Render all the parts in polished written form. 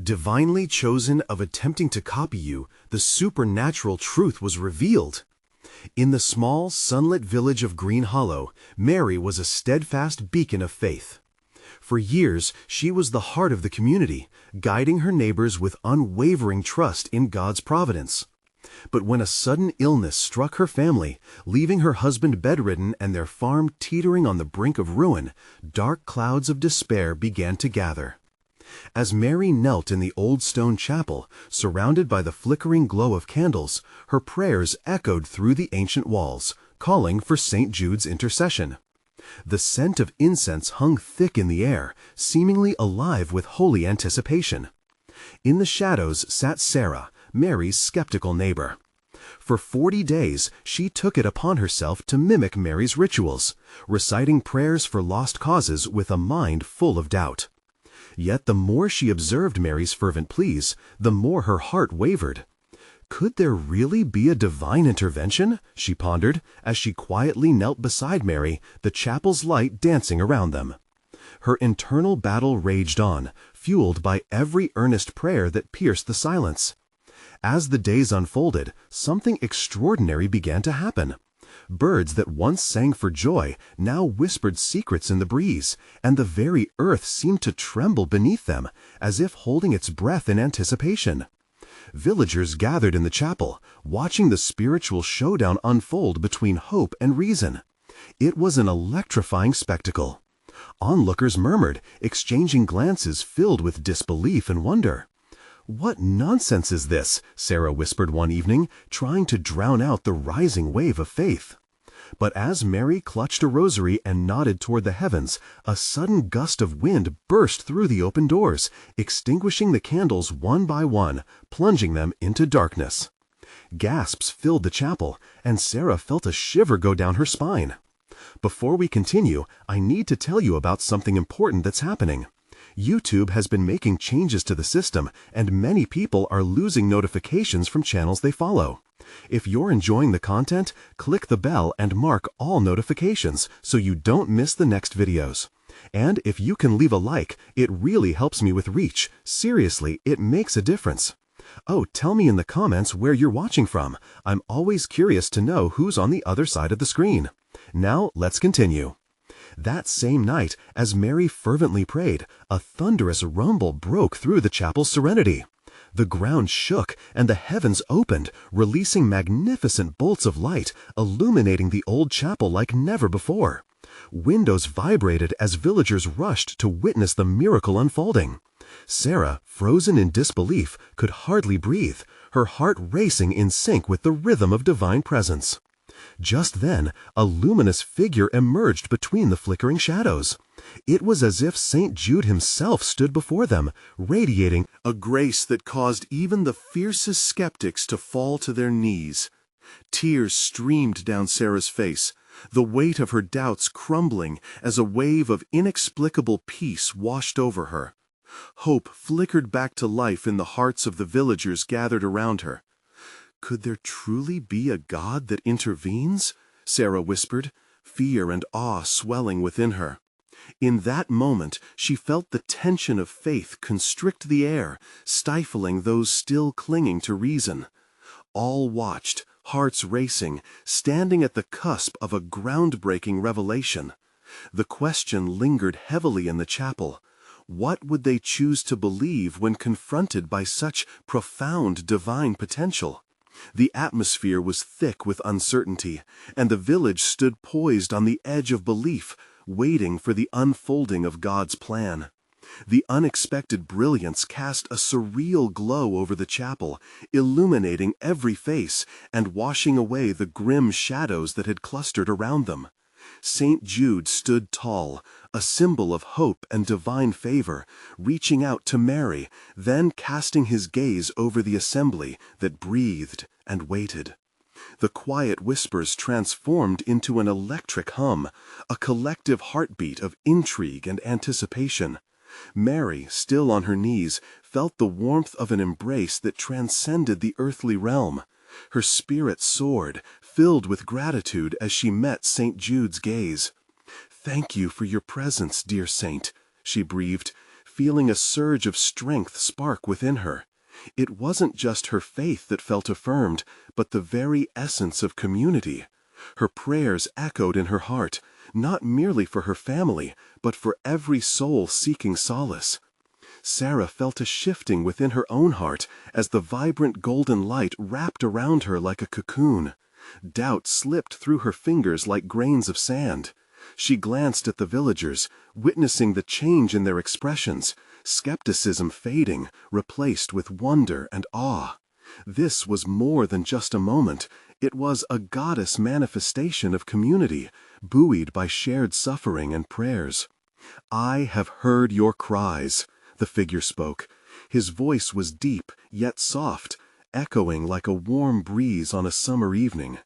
Divinely chosen of attempting to copy you, the supernatural truth was revealed. In the small, sunlit village of Green Hollow, Mary was a steadfast beacon of faith. For years, she was the heart of the community, guiding her neighbors with unwavering trust in God's providence. But when a sudden illness struck her family, leaving her husband bedridden and their farm teetering on the brink of ruin, dark clouds of despair began to gather. As Mary knelt in the old stone chapel, surrounded by the flickering glow of candles, her prayers echoed through the ancient walls, calling for St. Jude's intercession. The scent of incense hung thick in the air, seemingly alive with holy anticipation. In the shadows sat Sarah, Mary's skeptical neighbor. For 40 days, she took it upon herself to mimic Mary's rituals, reciting prayers for lost causes with a mind full of doubt. Yet the more she observed Mary's fervent pleas, the more her heart wavered. Could there really be a divine intervention? She pondered, as she quietly knelt beside Mary, the chapel's light dancing around them. Her internal battle raged on, fueled by every earnest prayer that pierced the silence. As the days unfolded, something extraordinary began to happen. Birds that once sang for joy now whispered secrets in the breeze, and the very earth seemed to tremble beneath them, as if holding its breath in anticipation. Villagers gathered in the chapel, watching the spiritual showdown unfold between hope and reason. It was an electrifying spectacle. Onlookers murmured, exchanging glances filled with disbelief and wonder. "What nonsense is this?" Sarah whispered one evening, trying to drown out the rising wave of faith. But as Mary clutched a rosary and nodded toward the heavens, a sudden gust of wind burst through the open doors, extinguishing the candles one by one, plunging them into darkness. Gasps filled the chapel, and Sarah felt a shiver go down her spine. Before we continue, I need to tell you about something important that's happening. YouTube has been making changes to the system, and many people are losing notifications from channels they follow. If you're enjoying the content, click the bell and mark all notifications so you don't miss the next videos. And if you can leave a like, it really helps me with reach. Seriously, it makes a difference. Oh, tell me in the comments where you're watching from. I'm always curious to know who's on the other side of the screen. Now, let's continue. That same night, as Mary fervently prayed, a thunderous rumble broke through the chapel's serenity. The ground shook and the heavens opened, releasing magnificent bolts of light, illuminating the old chapel like never before. Windows vibrated as villagers rushed to witness the miracle unfolding. Sarah, frozen in disbelief, could hardly breathe, her heart racing in sync with the rhythm of divine presence. Just then, a luminous figure emerged between the flickering shadows. It was as if St. Jude himself stood before them, radiating a grace that caused even the fiercest skeptics to fall to their knees. Tears streamed down Sarah's face, the weight of her doubts crumbling as a wave of inexplicable peace washed over her. Hope flickered back to life in the hearts of the villagers gathered around her. "Could there truly be a God that intervenes?" Sarah whispered, fear and awe swelling within her. In that moment, she felt the tension of faith constrict the air, stifling those still clinging to reason. All watched, hearts racing, standing at the cusp of a groundbreaking revelation. The question lingered heavily in the chapel. What would they choose to believe when confronted by such profound divine potential? The atmosphere was thick with uncertainty, and the village stood poised on the edge of belief, waiting for the unfolding of God's plan. The unexpected brilliance cast a surreal glow over the chapel, illuminating every face and washing away the grim shadows that had clustered around them. St. Jude stood tall, a symbol of hope and divine favor, reaching out to Mary, then casting his gaze over the assembly that breathed and waited. The quiet whispers transformed into an electric hum, a collective heartbeat of intrigue and anticipation. Mary, still on her knees, felt the warmth of an embrace that transcended the earthly realm. Her spirit soared, filled with gratitude as she met St. Jude's gaze. "Thank you for your presence, dear saint," she breathed, feeling a surge of strength spark within her. It wasn't just her faith that felt affirmed, but the very essence of community. Her prayers echoed in her heart, not merely for her family, but for every soul seeking solace. Sarah felt a shifting within her own heart as the vibrant golden light wrapped around her like a cocoon. Doubt slipped through her fingers like grains of sand. She glanced at the villagers, witnessing the change in their expressions, skepticism fading, replaced with wonder and awe. This was more than just a moment. It was a goddess manifestation of community, buoyed by shared suffering and prayers. "I have heard your cries," the figure spoke. His voice was deep, yet soft, echoing like a warm breeze on a summer evening.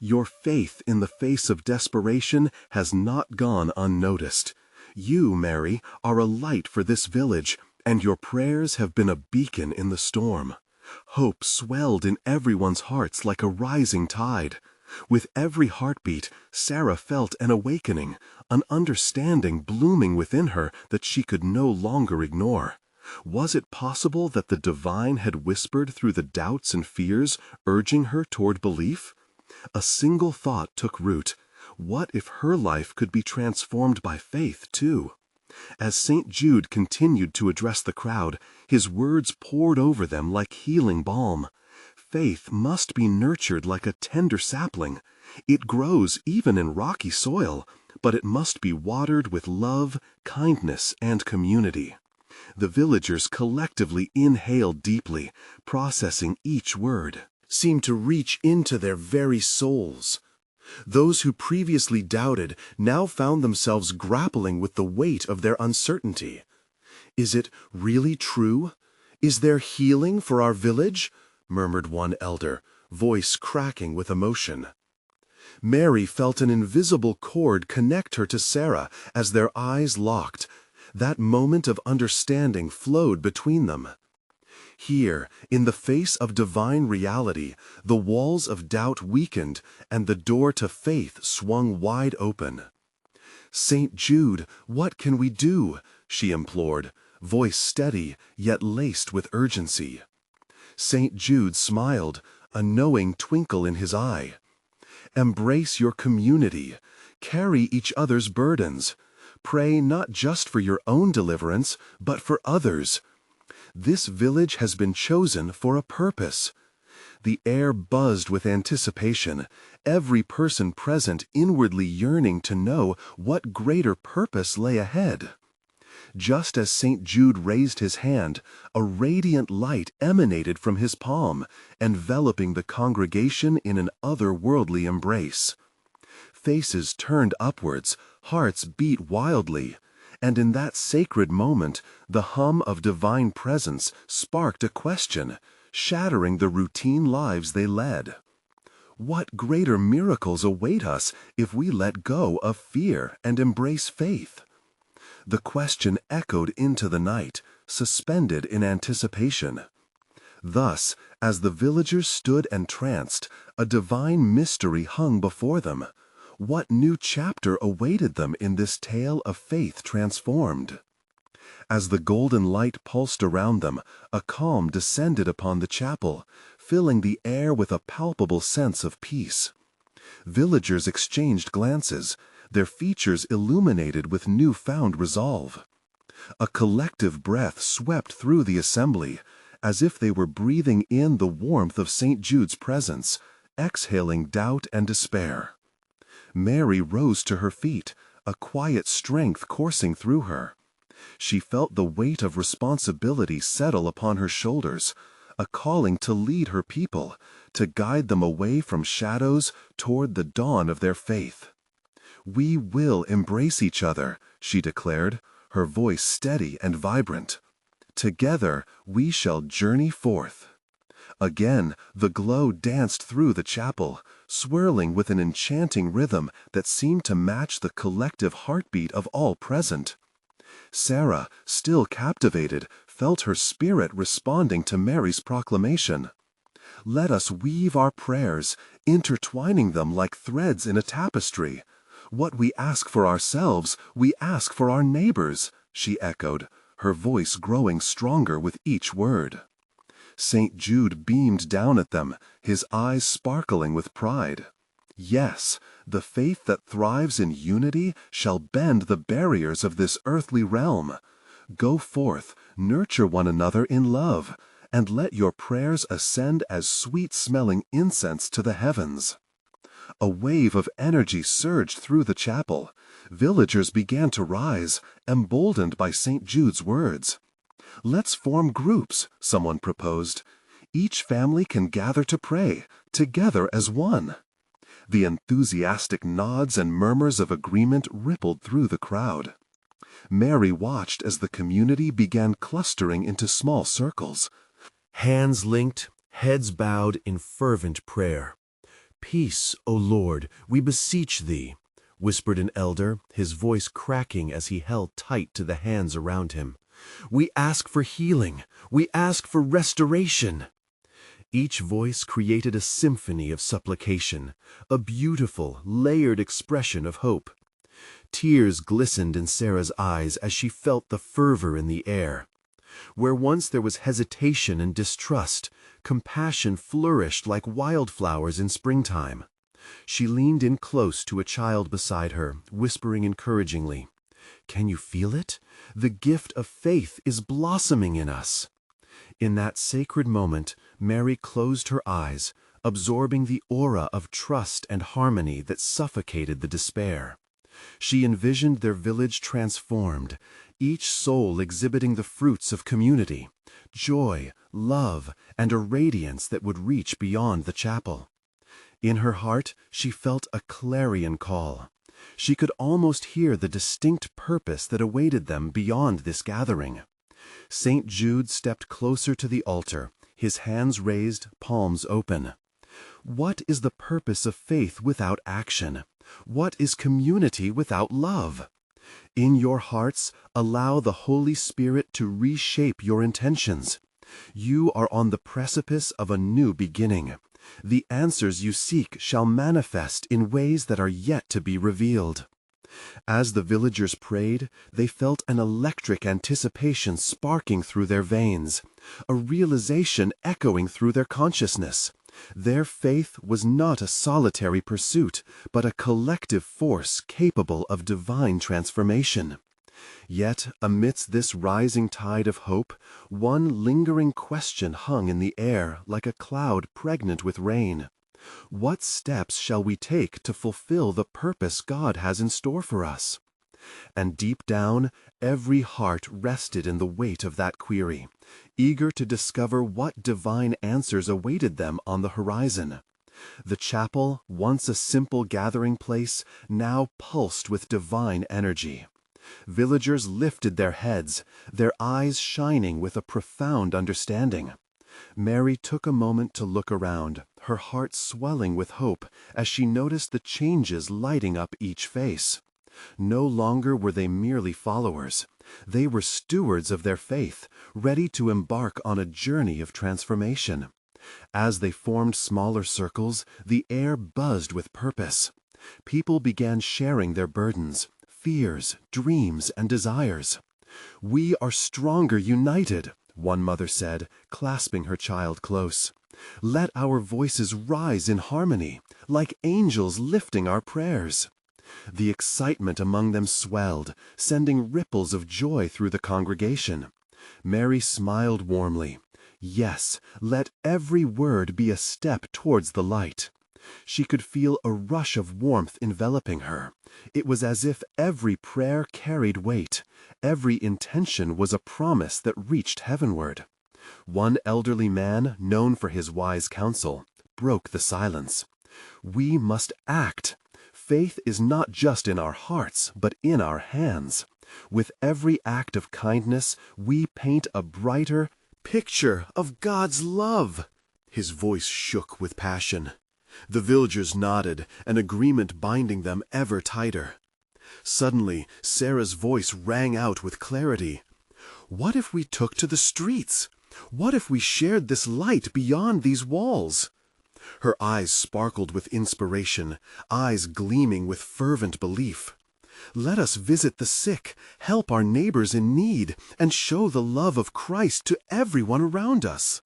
"Your faith in the face of desperation has not gone unnoticed. You, Mary, are a light for this village, and your prayers have been a beacon in the storm." Hope swelled in everyone's hearts like a rising tide. With every heartbeat, Sarah felt an awakening, an understanding blooming within her that she could no longer ignore. Was it possible that the divine had whispered through the doubts and fears, urging her toward belief? A single thought took root. What if her life could be transformed by faith, too? As St. Jude continued to address the crowd, his words poured over them like healing balm. Faith must be nurtured like a tender sapling. It grows even in rocky soil, but it must be watered with love, kindness, and community. The villagers collectively inhaled deeply, processing each word. Seemed to reach into their very souls. Those who previously doubted now found themselves grappling with the weight of their uncertainty. "Is it really true? Is there healing for our village?" murmured one elder, voice cracking with emotion. Mary felt an invisible cord connect her to Sarah as their eyes locked. That moment of understanding flowed between them. Here, in the face of divine reality, the walls of doubt weakened and the door to faith swung wide open. "St. Jude, what can we do?" she implored, voice steady yet laced with urgency. St. Jude smiled, a knowing twinkle in his eye. "Embrace your community. Carry each other's burdens. Pray not just for your own deliverance, but for others. This village has been chosen for a purpose." The air buzzed with anticipation, every person present inwardly yearning to know what greater purpose lay ahead. Just as St. Jude raised his hand, a radiant light emanated from his palm, enveloping the congregation in an otherworldly embrace. Faces turned upwards, hearts beat wildly. And in that sacred moment, the hum of divine presence sparked a question, shattering the routine lives they led. What greater miracles await us if we let go of fear and embrace faith? The question echoed into the night, suspended in anticipation. Thus, as the villagers stood entranced, a divine mystery hung before them. What new chapter awaited them in this tale of faith transformed? As the golden light pulsed around them, a calm descended upon the chapel, filling the air with a palpable sense of peace. Villagers exchanged glances, their features illuminated with new-found resolve. A collective breath swept through the assembly, as if they were breathing in the warmth of St. Jude's presence, exhaling doubt and despair. Mary rose to her feet, a quiet strength coursing through her. She felt the weight of responsibility settle upon her shoulders, a calling to lead her people, to guide them away from shadows toward the dawn of their faith. "We will embrace each other," she declared, her voice steady and vibrant. "Together we shall journey forth." Again, the glow danced through the chapel, swirling with an enchanting rhythm that seemed to match the collective heartbeat of all present. Sarah, still captivated, felt her spirit responding to Mary's proclamation. "Let us weave our prayers, intertwining them like threads in a tapestry. What we ask for ourselves, we ask for our neighbors," she echoed, her voice growing stronger with each word. St. Jude beamed down at them, his eyes sparkling with pride. Yes, the faith that thrives in unity shall bend the barriers of this earthly realm. Go forth, nurture one another in love, and let your prayers ascend as sweet-smelling incense to the heavens. A wave of energy surged through the chapel. Villagers began to rise, emboldened by St. Jude's words. "Let's form groups," someone proposed. "Each family can gather to pray, together as one." The enthusiastic nods and murmurs of agreement rippled through the crowd. Mary watched as the community began clustering into small circles. Hands linked, heads bowed in fervent prayer. "Peace, O Lord, we beseech thee," whispered an elder, his voice cracking as he held tight to the hands around him. "We ask for healing. We ask for restoration." Each voice created a symphony of supplication, a beautiful, layered expression of hope. Tears glistened in Sarah's eyes as she felt the fervor in the air. Where once there was hesitation and distrust, compassion flourished like wildflowers in springtime. She leaned in close to a child beside her, whispering encouragingly, "Can you feel it? The gift of faith is blossoming in us." In that sacred moment, Mary closed her eyes, absorbing the aura of trust and harmony that suffocated the despair. She envisioned their village transformed, each soul exhibiting the fruits of community, joy, love, and a radiance that would reach beyond the chapel. In her heart, she felt a clarion call. She could almost hear the distinct purpose that awaited them beyond this gathering. St. Jude stepped closer to the altar, his hands raised, palms open. What is the purpose of faith without action? What is community without love? In your hearts, allow the Holy Spirit to reshape your intentions. You are on the precipice of a new beginning. The answers you seek shall manifest in ways that are yet to be revealed. As the villagers prayed, they felt an electric anticipation sparking through their veins, a realization echoing through their consciousness. Their faith was not a solitary pursuit, but a collective force capable of divine transformation. Yet, amidst this rising tide of hope, one lingering question hung in the air like a cloud pregnant with rain. What steps shall we take to fulfill the purpose God has in store for us? And deep down, every heart rested in the weight of that query, eager to discover what divine answers awaited them on the horizon. The chapel, once a simple gathering place, now pulsed with divine energy. Villagers lifted their heads, their eyes shining with a profound understanding. Mary took a moment to look around, her heart swelling with hope as she noticed the changes lighting up each face. No longer were they merely followers. They were stewards of their faith, ready to embark on a journey of transformation. As they formed smaller circles, the air buzzed with purpose. People began sharing their burdens, fears, dreams, and desires. "We are stronger united," one mother said, clasping her child close. "Let our voices rise in harmony, like angels lifting our prayers." The excitement among them swelled, sending ripples of joy through the congregation. Mary smiled warmly. Yes, let every word be a step towards the light. She could feel a rush of warmth enveloping her. It was as if every prayer carried weight. Every intention was a promise that reached heavenward. One elderly man, known for his wise counsel, broke the silence. "We must act. Faith is not just in our hearts, but in our hands. With every act of kindness, we paint a brighter picture of God's love." His voice shook with passion. The villagers nodded, an agreement binding them ever tighter. Suddenly, Sarah's voice rang out with clarity. "What if we took to the streets? What if we shared this light beyond these walls?" Her eyes sparkled with inspiration, eyes gleaming with fervent belief. Let us visit the sick, help our neighbors in need, and show the love of Christ to everyone around us."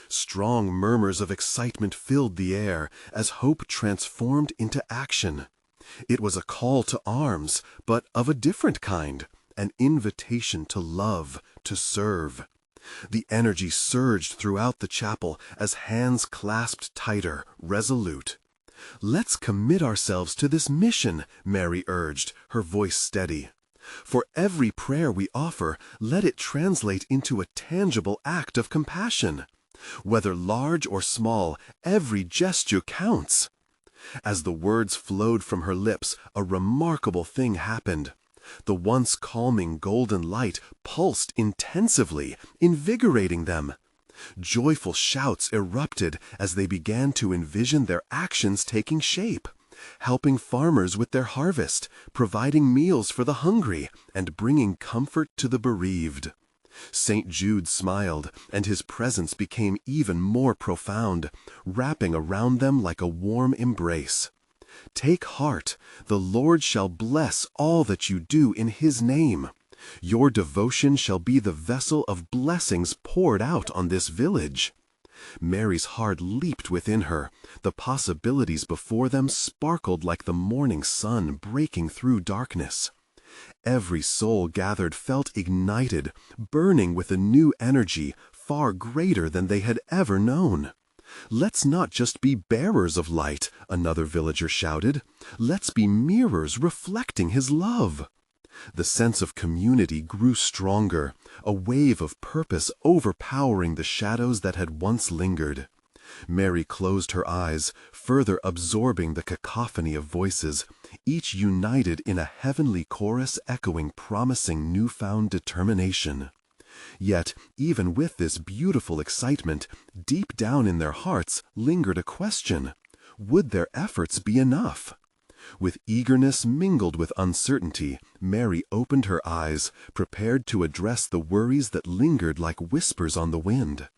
Strong murmurs of excitement filled the air as hope transformed into action. It was a call to arms, but of a different kind, an invitation to love, to serve. The energy surged throughout the chapel as hands clasped tighter, resolute. "Let's commit ourselves to this mission," Mary urged, her voice steady. "For every prayer we offer, let it translate into a tangible act of compassion. Whether large or small, every gesture counts." As the words flowed from her lips, a remarkable thing happened. The once calming golden light pulsed intensively, invigorating them. Joyful shouts erupted as they began to envision their actions taking shape, helping farmers with their harvest, providing meals for the hungry, and bringing comfort to the bereaved. St. Jude smiled, and his presence became even more profound, wrapping around them like a warm embrace. "Take heart, the Lord shall bless all that you do in His name. Your devotion shall be the vessel of blessings poured out on this village." Mary's heart leaped within her. The possibilities before them sparkled like the morning sun breaking through darkness. Every soul gathered felt ignited, burning with a new energy far greater than they had ever known. "Let's not just be bearers of light," another villager shouted. "Let's be mirrors reflecting His love." The sense of community grew stronger, a wave of purpose overpowering the shadows that had once lingered. Mary closed her eyes, further absorbing the cacophony of voices, each united in a heavenly chorus echoing promising newfound determination. Yet, even with this beautiful excitement, deep down in their hearts lingered a question: would their efforts be enough? With eagerness mingled with uncertainty, Mary opened her eyes, prepared to address the worries that lingered like whispers on the wind.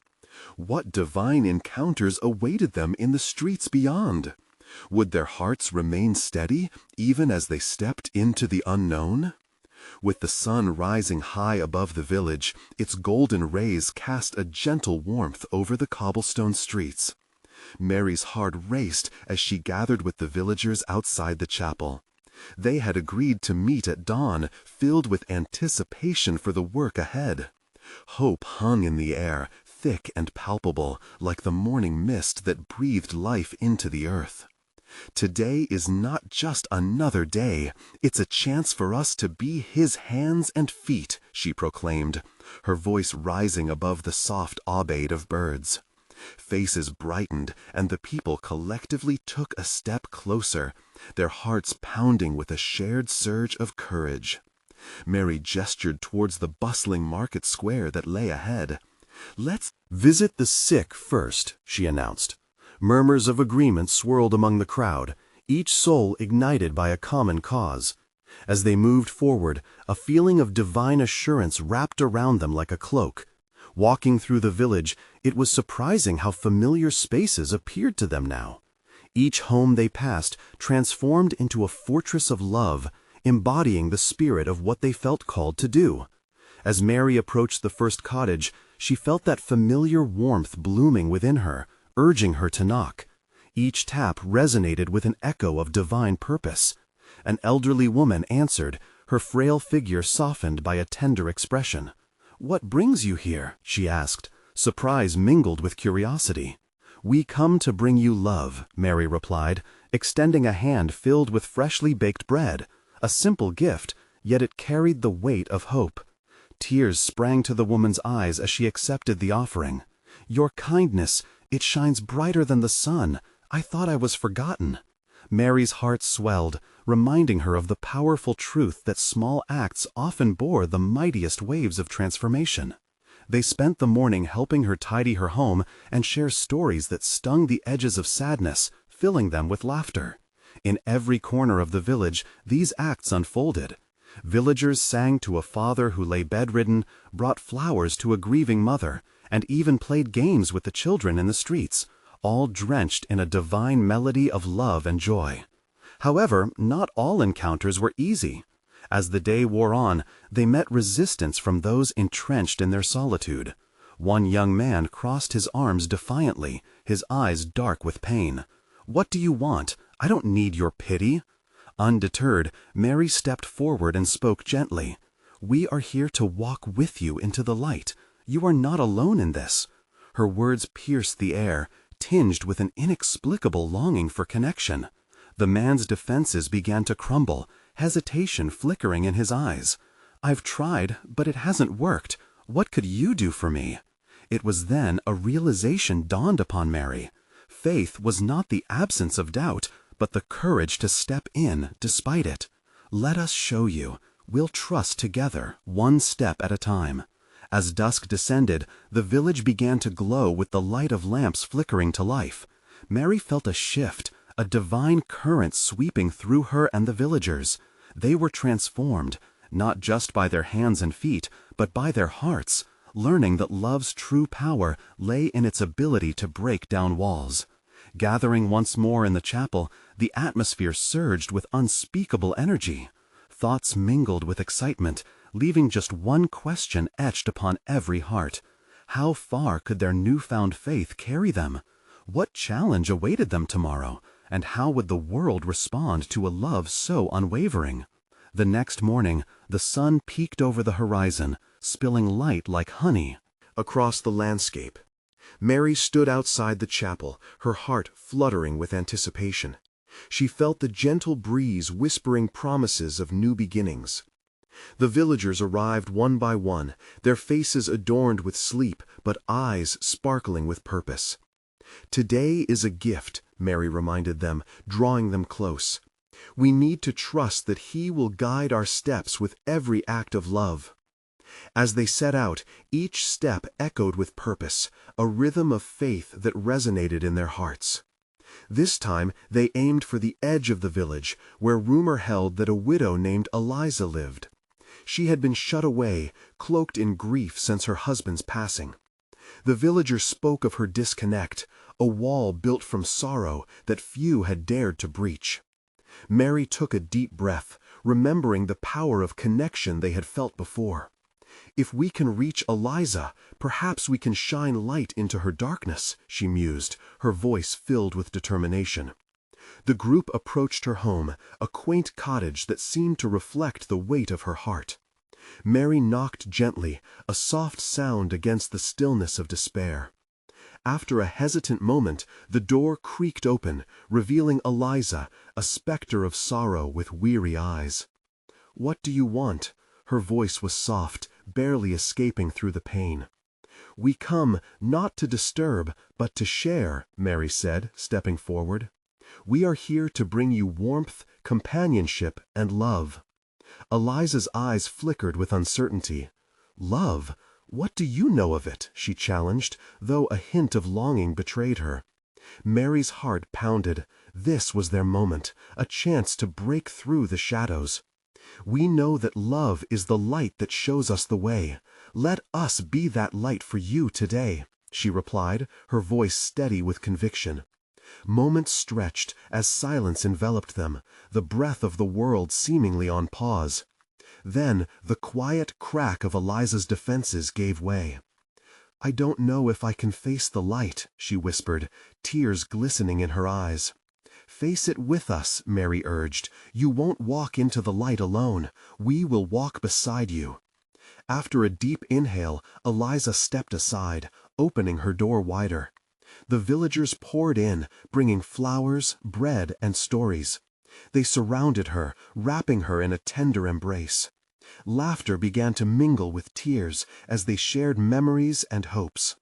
What divine encounters awaited them in the streets beyond? Would their hearts remain steady even as they stepped into the unknown? With the sun rising high above the village, its golden rays cast a gentle warmth over the cobblestone streets. Mary's heart raced as she gathered with the villagers outside the chapel. They had agreed to meet at dawn, filled with anticipation for the work ahead. Hope hung in the air, thick and palpable, like the morning mist that breathed life into the earth. "Today is not just another day, it's a chance for us to be His hands and feet," she proclaimed, her voice rising above the soft aubade of birds. Faces brightened, and the people collectively took a step closer, their hearts pounding with a shared surge of courage. Mary gestured towards the bustling market square that lay ahead. "Let's visit the sick first," she announced. Murmurs of agreement swirled among the crowd, each soul ignited by a common cause. As they moved forward, a feeling of divine assurance wrapped around them like a cloak. Walking through the village, it was surprising how familiar spaces appeared to them now. Each home they passed transformed into a fortress of love, embodying the spirit of what they felt called to do. As Mary approached the first cottage, she felt that familiar warmth blooming within her, urging her to knock. Each tap resonated with an echo of divine purpose. An elderly woman answered, her frail figure softened by a tender expression. "What brings you here?" she asked, surprise mingled with curiosity. "We come to bring you love," Mary replied, extending a hand filled with freshly baked bread, a simple gift, yet it carried the weight of hope. Tears sprang to the woman's eyes as she accepted the offering. "Your kindness, it shines brighter than the sun. I thought I was forgotten." Mary's heart swelled, reminding her of the powerful truth that small acts often bore the mightiest waves of transformation. They spent the morning helping her tidy her home and share stories that stung the edges of sadness, filling them with laughter. In every corner of the village, these acts unfolded. Villagers sang to a father who lay bedridden, brought flowers to a grieving mother, and even played games with the children in the streets, all drenched in a divine melody of love and joy. However, not all encounters were easy. As the day wore on, they met resistance from those entrenched in their solitude. One young man crossed his arms defiantly, his eyes dark with pain. "What do you want? I don't need your pity." Undeterred, Mary stepped forward and spoke gently. "We are here to walk with you into the light. You are not alone in this." Her words pierced the air, tinged with an inexplicable longing for connection. The man's defenses began to crumble, hesitation flickering in his eyes. "I've tried, but it hasn't worked. What could you do for me?" It was then a realization dawned upon Mary. Faith was not the absence of doubt, but the courage to step in despite it. "Let us show you. We'll trust together, one step at a time." As dusk descended, the village began to glow with the light of lamps flickering to life. Mary felt a shift, a divine current sweeping through her and the villagers. They were transformed, not just by their hands and feet, but by their hearts, learning that love's true power lay in its ability to break down walls. Gathering once more in the chapel, the atmosphere surged with unspeakable energy. Thoughts mingled with excitement, leaving just one question etched upon every heart. How far could their newfound faith carry them? What challenge awaited them tomorrow? And how would the world respond to a love so unwavering? The next morning, the sun peeked over the horizon, spilling light like honey across the landscape. Mary stood outside the chapel, her heart fluttering with anticipation. She felt the gentle breeze whispering promises of new beginnings. The villagers arrived one by one, their faces adorned with sleep, but eyes sparkling with purpose. "Today is a gift," Mary reminded them, drawing them close. "We need to trust that He will guide our steps with every act of love." As they set out, each step echoed with purpose, a rhythm of faith that resonated in their hearts. This time they aimed for the edge of the village, where rumor held that a widow named Eliza lived. She had been shut away, cloaked in grief since her husband's passing. The villagers spoke of her disconnect, a wall built from sorrow that few had dared to breach. Mary took a deep breath, remembering the power of connection they had felt before. "If we can reach Eliza, perhaps we can shine light into her darkness," she mused, her voice filled with determination. The group approached her home, a quaint cottage that seemed to reflect the weight of her heart. Mary knocked gently, a soft sound against the stillness of despair. After a hesitant moment, the door creaked open, revealing Eliza, a specter of sorrow with weary eyes. "What do you want?" Her voice was soft, barely escaping through the pain. "We come not to disturb, but to share," Mary said, stepping forward. "We are here to bring you warmth, companionship, and love." Eliza's eyes flickered with uncertainty. "Love? What do you know of it?" she challenged, though a hint of longing betrayed her. Mary's heart pounded. This was their moment, a chance to break through the shadows. "We know that love is the light that shows us the way. Let us be that light for you today," she replied, her voice steady with conviction. Moments stretched as silence enveloped them, the breath of the world seemingly on pause. Then the quiet crack of Eliza's defenses gave way. "I don't know if I can face the light," she whispered, tears glistening in her eyes. "Face it with us," Mary urged. "You won't walk into the light alone. We will walk beside you." After a deep inhale, Eliza stepped aside, opening her door wider. The villagers poured in, bringing flowers, bread, and stories. They surrounded her, wrapping her in a tender embrace. Laughter began to mingle with tears as they shared memories and hopes.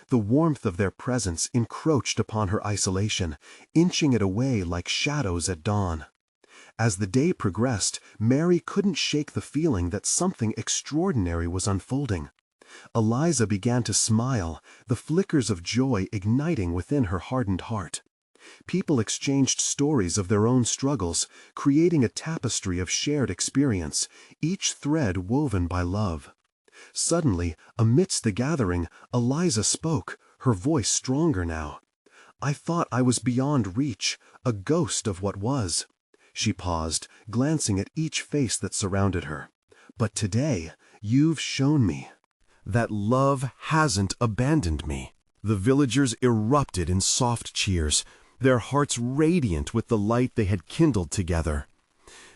The warmth of their presence encroached upon her isolation, inching it away like shadows at dawn. As the day progressed, Mary couldn't shake the feeling that something extraordinary was unfolding. Eliza began to smile, the flickers of joy igniting within her hardened heart. People exchanged stories of their own struggles, creating a tapestry of shared experience, each thread woven by love. Suddenly, amidst the gathering, Eliza spoke, her voice stronger now. "I thought I was beyond reach, a ghost of what was." She paused, glancing at each face that surrounded her. "But today, you've shown me that love hasn't abandoned me." The villagers erupted in soft cheers, their hearts radiant with the light they had kindled together.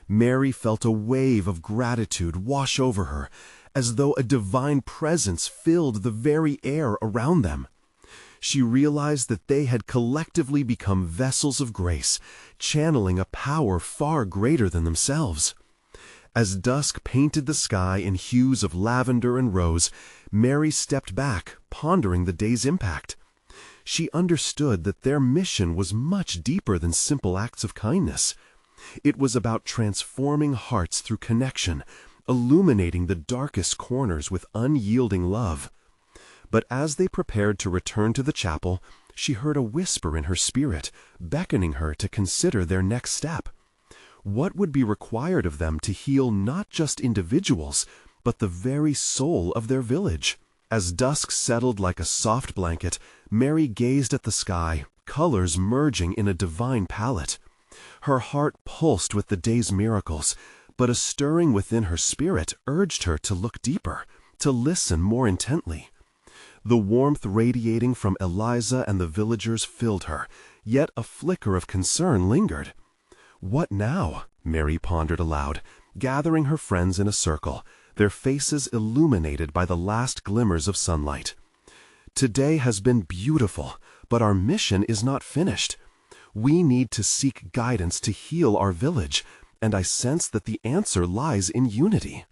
Mary felt a wave of gratitude wash over her, as though a divine presence filled the very air around them. She realized that they had collectively become vessels of grace, channeling a power far greater than themselves. As dusk painted the sky in hues of lavender and rose, Mary stepped back, pondering the day's impact. She understood that their mission was much deeper than simple acts of kindness. It was about transforming hearts through connection, illuminating the darkest corners with unyielding love. But as they prepared to return to the chapel, she heard a whisper in her spirit, beckoning her to consider their next step. What would be required of them to heal not just individuals, but the very soul of their village? As dusk settled like a soft blanket, Mary gazed at the sky, colors merging in a divine palette. Her heart pulsed with the day's miracles, but a stirring within her spirit urged her to look deeper, to listen more intently. The warmth radiating from Eliza and the villagers filled her, yet a flicker of concern lingered. "What now?" Mary pondered aloud, gathering her friends in a circle, their faces illuminated by the last glimmers of sunlight. "Today has been beautiful, but our mission is not finished. We need to seek guidance to heal our village, and I sense that the answer lies in unity."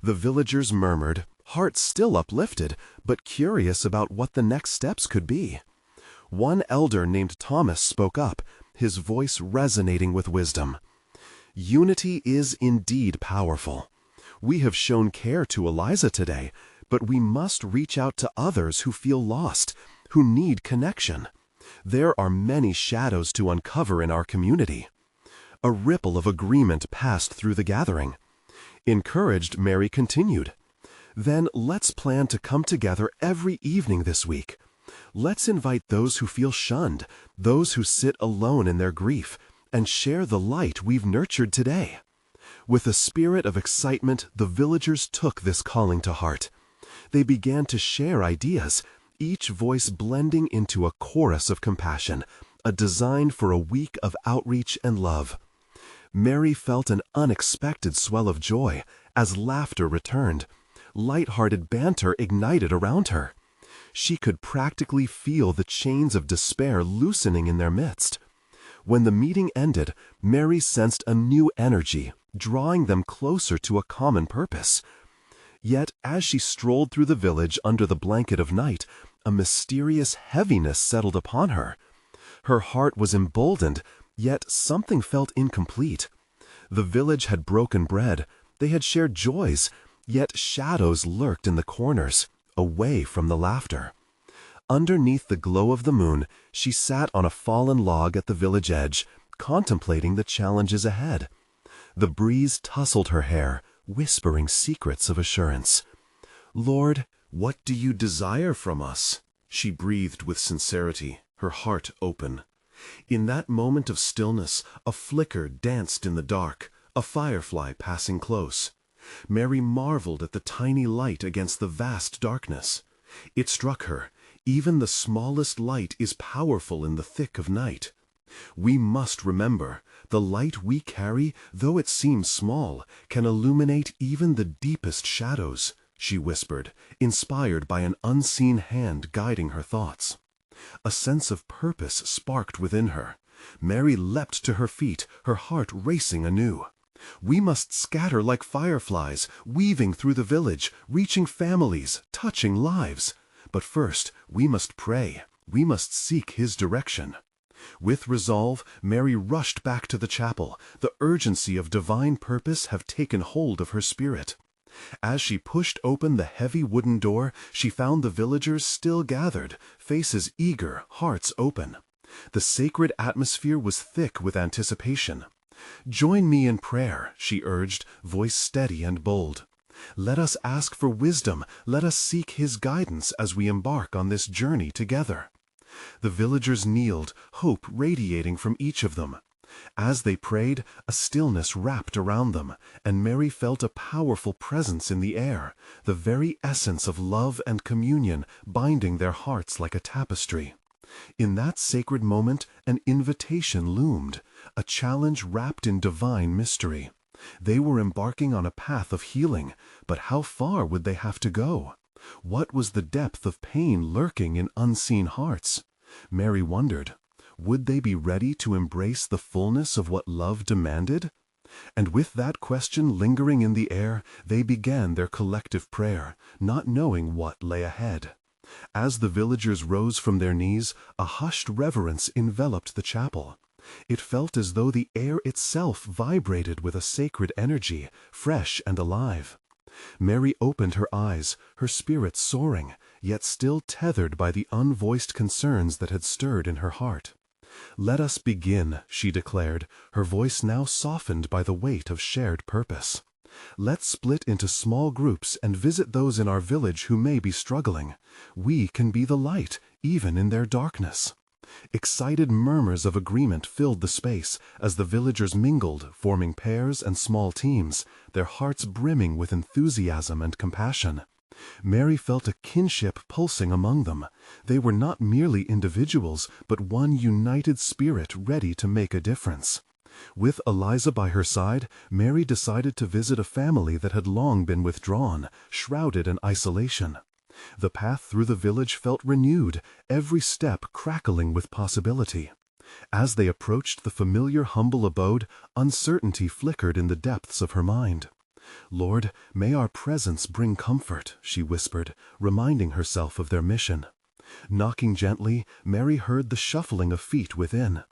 The villagers murmured, hearts still uplifted, but curious about what the next steps could be. One elder named Thomas spoke up, his voice resonating with wisdom. "Unity is indeed powerful. We have shown care to Eliza today, but we must reach out to others who feel lost, who need connection. There are many shadows to uncover in our community." A ripple of agreement passed through the gathering. Encouraged, Mary continued, "Then let's plan to come together every evening this week. Let's invite those who feel shunned, those who sit alone in their grief, and share the light we've nurtured today." With a spirit of excitement, the villagers took this calling to heart. They began to share ideas, each voice blending into a chorus of compassion, a design for a week of outreach and love. Mary felt an unexpected swell of joy as laughter returned. Light-hearted banter ignited around her. She could practically feel the chains of despair loosening in their midst. When the meeting ended, Mary sensed a new energy, drawing them closer to a common purpose. Yet, as she strolled through the village under the blanket of night, a mysterious heaviness settled upon her. Her heart was emboldened, yet something felt incomplete. The village had broken bread, they had shared joys, yet shadows lurked in the corners, away from the laughter. Underneath the glow of the moon, she sat on a fallen log at the village edge, contemplating the challenges ahead. The breeze tousled her hair, whispering secrets of assurance. "Lord, what do you desire from us?" she breathed with sincerity, her heart open. In that moment of stillness, a flicker danced in the dark, a firefly passing close. Mary marveled at the tiny light against the vast darkness. It struck her, even the smallest light is powerful in the thick of night. We must remember, the light we carry, though it seems small, can illuminate even the deepest shadows, she whispered, inspired by an unseen hand guiding her thoughts. A sense of purpose sparked within her. Mary leapt to her feet, her heart racing anew. We must scatter like fireflies, weaving through the village, reaching families, touching lives. But first, we must pray. We must seek His direction. With resolve, Mary rushed back to the chapel. The urgency of divine purpose had taken hold of her spirit. As she pushed open the heavy wooden door, she found the villagers still gathered, faces eager, hearts open. The sacred atmosphere was thick with anticipation. "Join me in prayer," she urged, voice steady and bold. "Let us ask for wisdom, let us seek His guidance as we embark on this journey together." The villagers kneeled, hope radiating from each of them. As they prayed, a stillness wrapped around them, and Mary felt a powerful presence in the air, the very essence of love and communion binding their hearts like a tapestry. In that sacred moment, an invitation loomed, a challenge wrapped in divine mystery. They were embarking on a path of healing, but how far would they have to go? What was the depth of pain lurking in unseen hearts? Mary wondered. Would they be ready to embrace the fullness of what love demanded? And with that question lingering in the air, they began their collective prayer, not knowing what lay ahead. As the villagers rose from their knees, a hushed reverence enveloped the chapel. It felt as though the air itself vibrated with a sacred energy, fresh and alive. Mary opened her eyes, her spirit soaring, yet still tethered by the unvoiced concerns that had stirred in her heart. "Let us begin," she declared, her voice now softened by the weight of shared purpose. "Let's split into small groups and visit those in our village who may be struggling. We can be the light, even in their darkness." Excited murmurs of agreement filled the space as the villagers mingled, forming pairs and small teams, their hearts brimming with enthusiasm and compassion. Mary felt a kinship pulsing among them. They were not merely individuals, but one united spirit ready to make a difference. With Eliza by her side, Mary decided to visit a family that had long been withdrawn, shrouded in isolation. The path through the village felt renewed, every step crackling with possibility. As they approached the familiar humble abode, uncertainty flickered in the depths of her mind. "Lord, may our presence bring comfort," she whispered, reminding herself of their mission. Knocking gently, Mary heard the shuffling of feet within.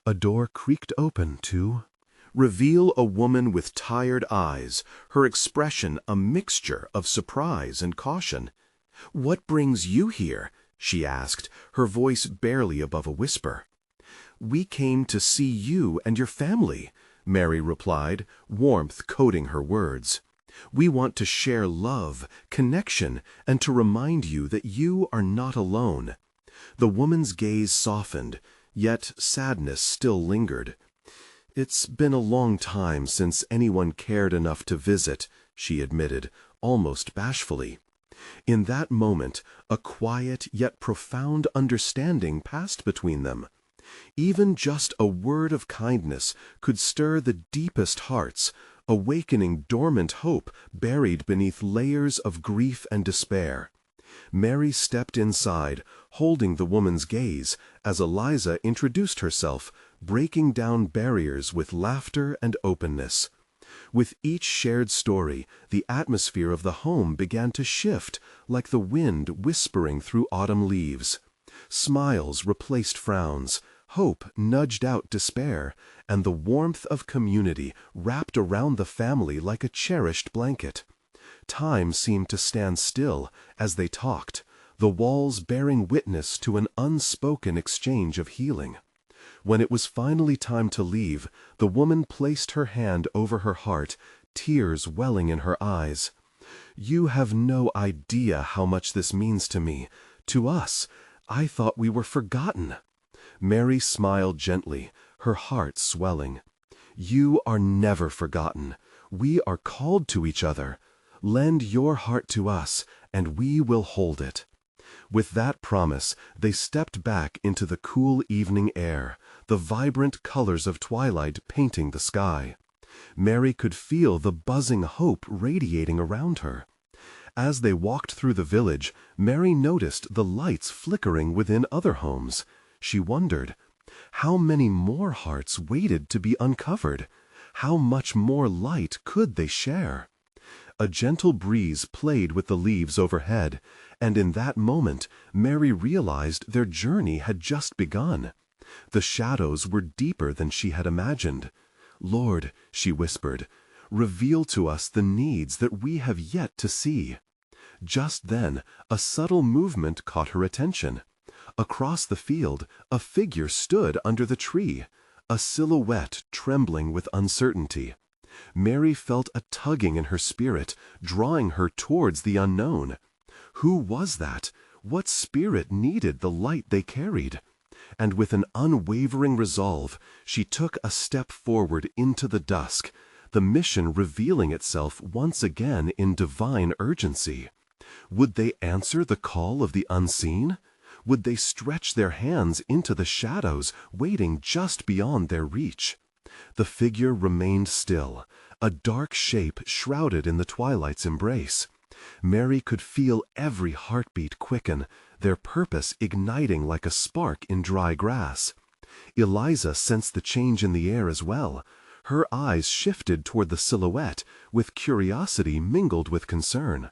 A door creaked open to reveal a woman with tired eyes, her expression a mixture of surprise and caution. "What brings you here?" she asked, her voice barely above a whisper. "We came to see you and your family," Mary replied, warmth coating her words. "We want to share love, connection, and to remind you that you are not alone." The woman's gaze softened, yet sadness still lingered. "It's been a long time since anyone cared enough to visit," she admitted, almost bashfully. In that moment, a quiet yet profound understanding passed between them. Even just a word of kindness could stir the deepest hearts, awakening dormant hope buried beneath layers of grief and despair. Mary stepped inside, holding the woman's gaze, as Eliza introduced herself, breaking down barriers with laughter and openness. With each shared story, the atmosphere of the home began to shift, like the wind whispering through autumn leaves. Smiles replaced frowns, hope nudged out despair, and the warmth of community wrapped around the family like a cherished blanket. Time seemed to stand still as they talked, the walls bearing witness to an unspoken exchange of healing. When it was finally time to leave, the woman placed her hand over her heart, tears welling in her eyes. "You have no idea how much this means to me. To us. I thought we were forgotten." Mary smiled gently, her heart swelling. "You are never forgotten. We are called to each other. Lend your heart to us, and we will hold it." With that promise, they stepped back into the cool evening air, the vibrant colors of twilight painting the sky. Mary could feel the buzzing hope radiating around her. As they walked through the village, Mary noticed the lights flickering within other homes. She wondered, how many more hearts waited to be uncovered? How much more light could they share? A gentle breeze played with the leaves overhead, and in that moment Mary realized their journey had just begun. The shadows were deeper than she had imagined. "Lord," she whispered, "reveal to us the needs that we have yet to see." Just then, a subtle movement caught her attention. Across the field, a figure stood under the tree, a silhouette trembling with uncertainty. Mary felt a tugging in her spirit, drawing her towards the unknown. Who was that? What spirit needed the light they carried? and with an unwavering resolve, she took a step forward into the dusk, the mission revealing itself once again in divine urgency. Would they answer the call of the unseen? Would they stretch their hands into the shadows, waiting just beyond their reach? The figure remained still, a dark shape shrouded in the twilight's embrace. Mary could feel every heartbeat quicken, their purpose igniting like a spark in dry grass. Eliza sensed the change in the air as well. Her eyes shifted toward the silhouette, with curiosity mingled with concern.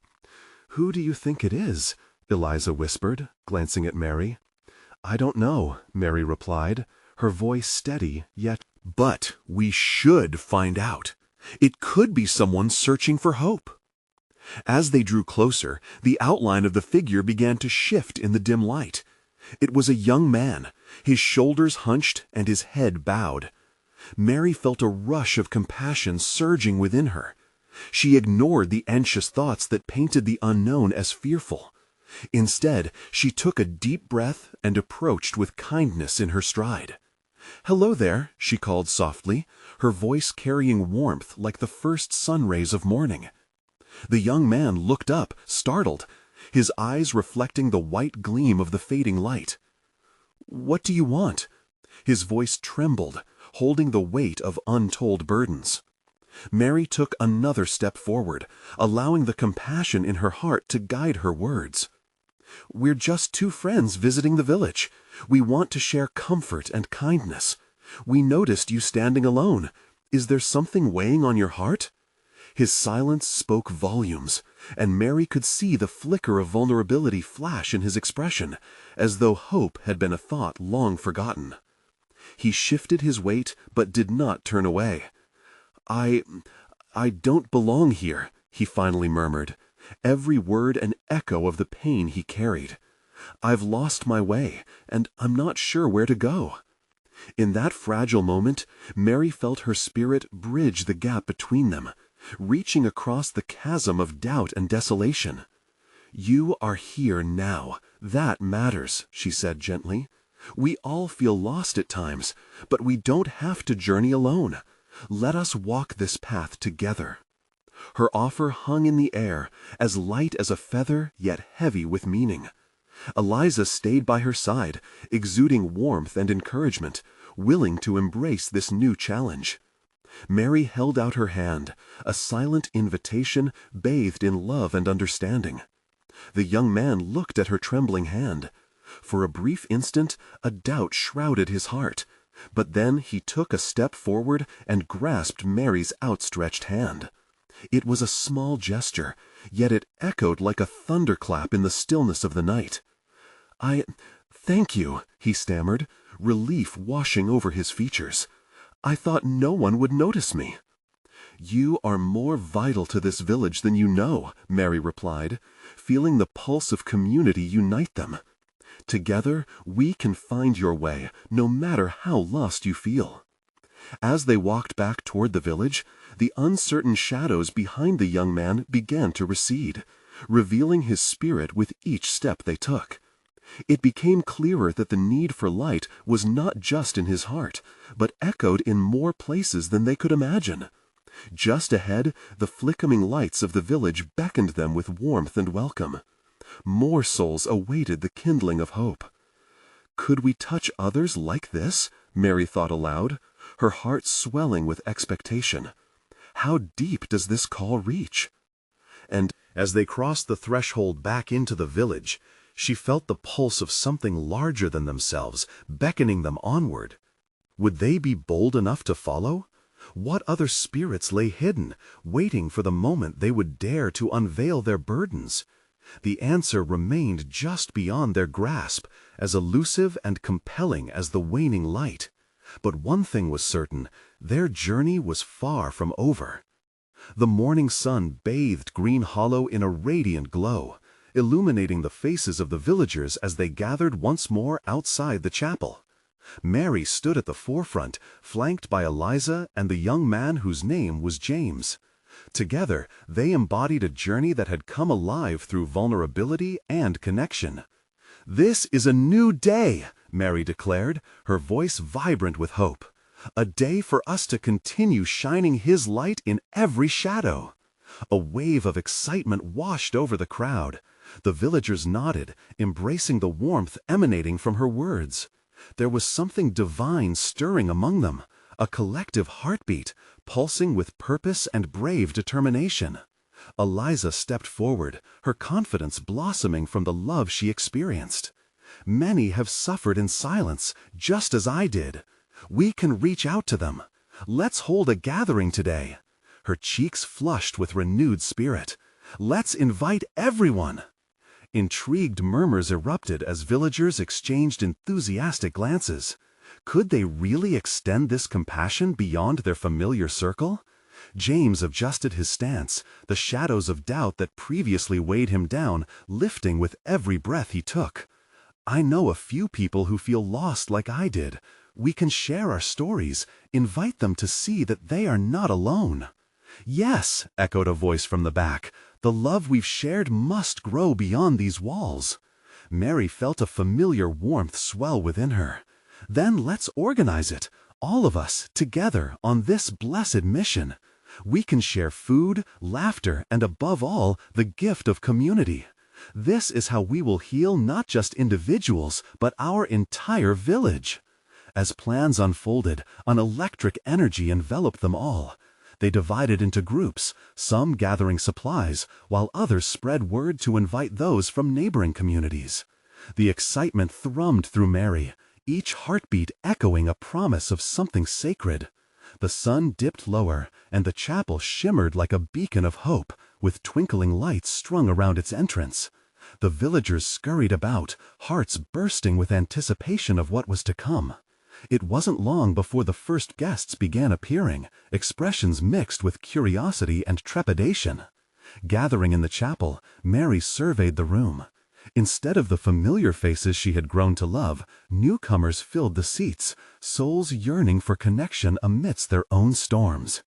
"Who do you think it is?" Eliza whispered, glancing at Mary. "I don't know," Mary replied, her voice steady, yet, "But we should find out. It could be someone searching for hope." As they drew closer, the outline of the figure began to shift in the dim light. It was a young man, his shoulders hunched and his head bowed. Mary felt a rush of compassion surging within her. She ignored the anxious thoughts that painted the unknown as fearful. Instead, she took a deep breath and approached with kindness in her stride. "Hello there," she called softly, her voice carrying warmth like the first sun rays of morning. The young man looked up, startled, his eyes reflecting the white gleam of the fading light. "What do you want?" His voice trembled, holding the weight of untold burdens. Mary took another step forward, allowing the compassion in her heart to guide her words. "We're just two friends visiting the village. We want to share comfort and kindness. We noticed you standing alone. Is there something weighing on your heart?" His silence spoke volumes, and Mary could see the flicker of vulnerability flash in his expression, as though hope had been a thought long forgotten. He shifted his weight, but did not turn away. I don't belong here," he finally murmured, every word an echo of the pain he carried. "I've lost my way, and I'm not sure where to go." In that fragile moment, Mary felt her spirit bridge the gap between them, reaching across the chasm of doubt and desolation. "You are here now. That matters," she said gently. "We all feel lost at times, but we don't have to journey alone. Let us walk this path together." Her offer hung in the air, as light as a feather, yet heavy with meaning. Eliza stayed by her side, exuding warmth and encouragement, willing to embrace this new challenge. Mary held out her hand, a silent invitation bathed in love and understanding. The young man looked at her trembling hand. For a brief instant, a doubt shrouded his heart, but then he took a step forward and grasped Mary's outstretched hand. It was a small gesture, yet it echoed like a thunderclap in the stillness of the night. Thank you," he stammered, relief washing over his features. "I thought no one would notice me." "You are more vital to this village than you know," Mary replied, feeling the pulse of community unite them. "Together, we can find your way, no matter how lost you feel." As they walked back toward the village, the uncertain shadows behind the young man began to recede, revealing his spirit with each step they took. It became clearer that the need for light was not just in his heart, but echoed in more places than they could imagine. Just ahead, the flickering lights of the village beckoned them with warmth and welcome. More souls awaited the kindling of hope. "Could we touch others like this?" Mary thought aloud, her heart swelling with expectation. "How deep does this call reach?" And as they crossed the threshold back into the village, she felt the pulse of something larger than themselves, beckoning them onward. Would they be bold enough to follow? What other spirits lay hidden, waiting for the moment they would dare to unveil their burdens? The answer remained just beyond their grasp, as elusive and compelling as the waning light. But one thing was certain, their journey was far from over. The morning sun bathed Green Hollow in a radiant glow, illuminating the faces of the villagers as they gathered once more outside the chapel. Mary stood at the forefront, flanked by Eliza and the young man whose name was James. Together, they embodied a journey that had come alive through vulnerability and connection. "This is a new day," Mary declared, her voice vibrant with hope. A day for us to continue shining His light in every shadow. A wave of excitement washed over the crowd. The villagers nodded, embracing the warmth emanating from her words. There was something divine stirring among them, a collective heartbeat, pulsing with purpose and brave determination. Eliza stepped forward, her confidence blossoming from the love she experienced. Many have suffered in silence, just as I did. We can reach out to them. Let's hold a gathering today. Her cheeks flushed with renewed spirit. Let's invite everyone. Intrigued murmurs erupted as villagers exchanged enthusiastic glances. Could they really extend this compassion beyond their familiar circle? James adjusted his stance, the shadows of doubt that previously weighed him down lifting with every breath he took. I know a few people who feel lost like I did. We can share our stories, invite them to see that they are not alone. Yes, echoed a voice from the back. The love we've shared must grow beyond these walls. Mary felt a familiar warmth swell within her. Then let's organize it, all of us, together on this blessed mission. We can share food, laughter, and above all, the gift of community. This is how we will heal not just individuals, but our entire village. As plans unfolded, an electric energy enveloped them all. They divided into groups, some gathering supplies, while others spread word to invite those from neighboring communities. The excitement thrummed through Mary, each heartbeat echoing a promise of something sacred. The sun dipped lower, and the chapel shimmered like a beacon of hope, with twinkling lights strung around its entrance. The villagers scurried about, hearts bursting with anticipation of what was to come. It wasn't long before the first guests began appearing, expressions mixed with curiosity and trepidation. Gathering in the chapel, Mary surveyed the room. Instead of the familiar faces she had grown to love, newcomers filled the seats, souls yearning for connection amidst their own storms.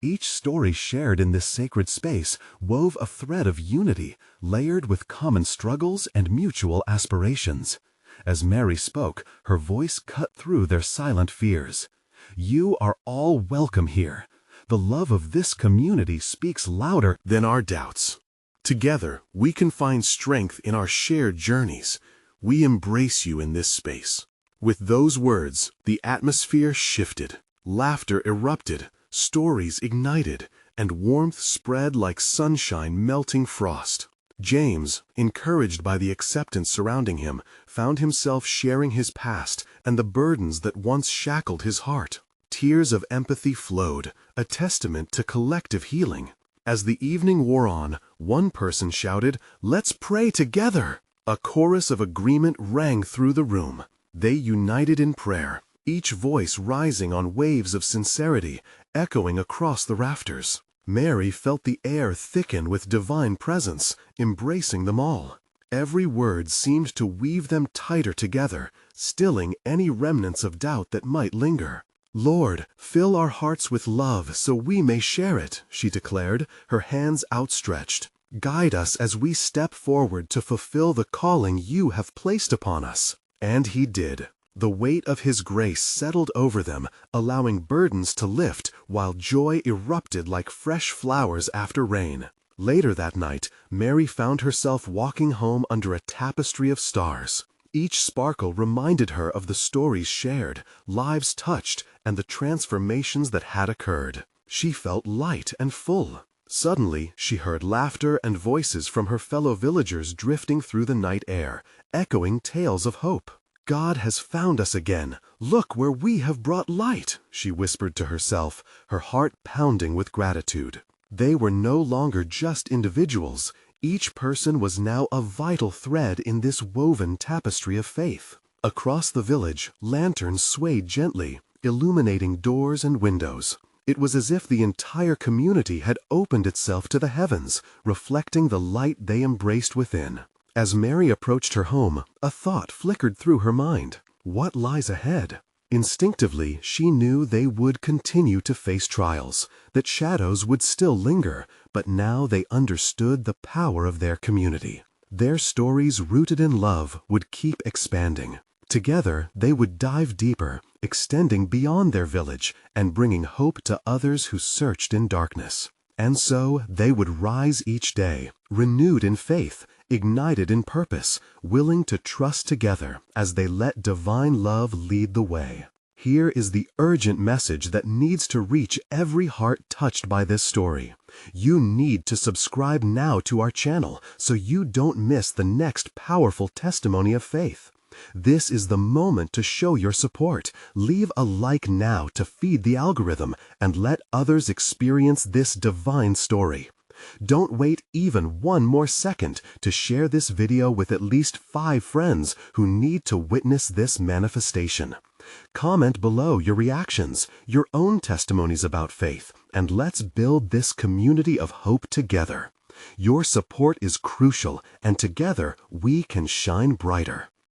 Each story shared in this sacred space wove a thread of unity, layered with common struggles and mutual aspirations. As Mary spoke, her voice cut through their silent fears. You are all welcome here. The love of this community speaks louder than our doubts. Together, we can find strength in our shared journeys. We embrace you in this space. With those words, the atmosphere shifted. Laughter erupted, stories ignited, and warmth spread like sunshine melting frost. James, encouraged by the acceptance surrounding him, found himself sharing his past and the burdens that once shackled his heart. Tears of empathy flowed, a testament to collective healing. As the evening wore on, one person shouted, "Let's pray together!" A chorus of agreement rang through the room. They united in prayer, each voice rising on waves of sincerity, echoing across the rafters. Mary felt the air thicken with divine presence, embracing them all. Every word seemed to weave them tighter together, stilling any remnants of doubt that might linger. "Lord, fill our hearts with love so we may share it," she declared, her hands outstretched. "Guide us as we step forward to fulfill the calling you have placed upon us." And he did. The weight of his grace settled over them, allowing burdens to lift, while joy erupted like fresh flowers after rain. Later that night, Mary found herself walking home under a tapestry of stars. Each sparkle reminded her of the stories shared, lives touched, and the transformations that had occurred. She felt light and full. Suddenly, she heard laughter and voices from her fellow villagers drifting through the night air, echoing tales of hope. "God has found us again. Look where we have brought light," she whispered to herself, her heart pounding with gratitude. They were no longer just individuals. Each person was now a vital thread in this woven tapestry of faith. Across the village, lanterns swayed gently, illuminating doors and windows. It was as if the entire community had opened itself to the heavens, reflecting the light they embraced within. As Mary approached her home, a thought flickered through her mind. What lies ahead? Instinctively, she knew they would continue to face trials, that shadows would still linger, but now they understood the power of their community. Their stories rooted in love would keep expanding. Together, they would dive deeper, extending beyond their village and bringing hope to others who searched in darkness. And so they would rise each day, renewed in faith, ignited in purpose, willing to trust together as they let divine love lead the way. Here is the urgent message that needs to reach every heart touched by this story. You need to subscribe now to our channel so you don't miss the next powerful testimony of faith. This is the moment to show your support. Leave a like now to feed the algorithm and let others experience this divine story. Don't wait even one more second to share this video with at least 5 friends who need to witness this manifestation. Comment below your reactions, your own testimonies about faith, and let's build this community of hope together. Your support is crucial, and together we can shine brighter.